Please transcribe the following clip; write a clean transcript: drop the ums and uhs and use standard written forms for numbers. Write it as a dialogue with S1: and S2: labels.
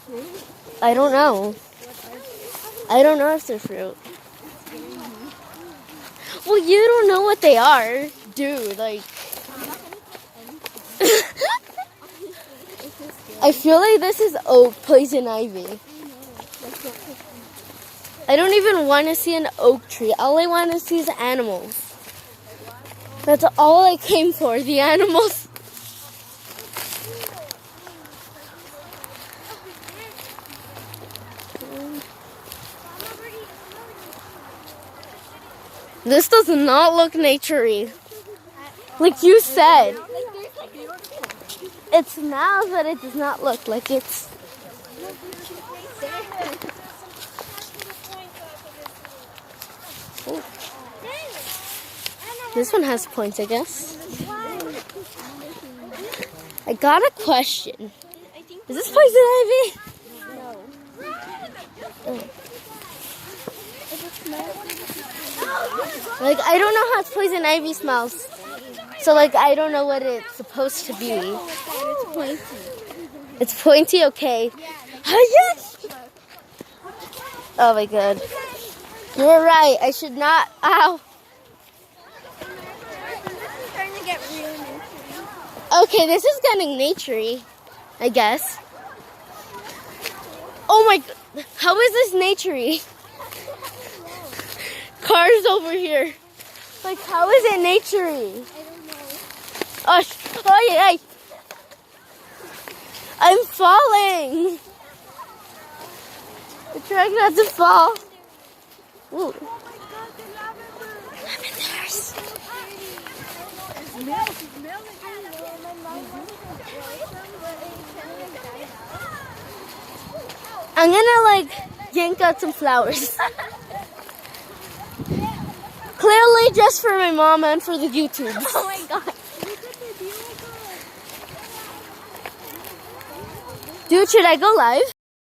S1: fruit?
S2: I don't know. I don't know if they're fruit. Well, you don't know what they are, dude. Like, I feel like this is oak, poison ivy. I don't even want to see an oak tree. All I want to see is animals. That's all I came for, the animals. This does not look naturey. Like you said. It smells, but it does not look like it's... Oh. This one has points, I guess. I got a question. Is this poison ivy?
S1: No.
S2: Oh. Like, I don't know how poison ivy smells. So, like, I don't know what it's supposed to be.
S1: It's pointy.
S2: It's pointy, okay. Oh, yes! Oh, my God. You're right. I should not... Ow.
S1: It's starting to get really nasty.
S2: Okay, this is getting naturey, I guess. Oh, my... How is this naturey? Cars over here. Like, how is it naturey?
S1: I don't know.
S2: Oh, yeah. I'm falling. I'm trying not to fall. Ooh. Lavenders. I'm gonna, like, yank out some flowers. Clearly just for my mom and for the YouTube.
S1: Oh my God.
S2: Dude, should I go live?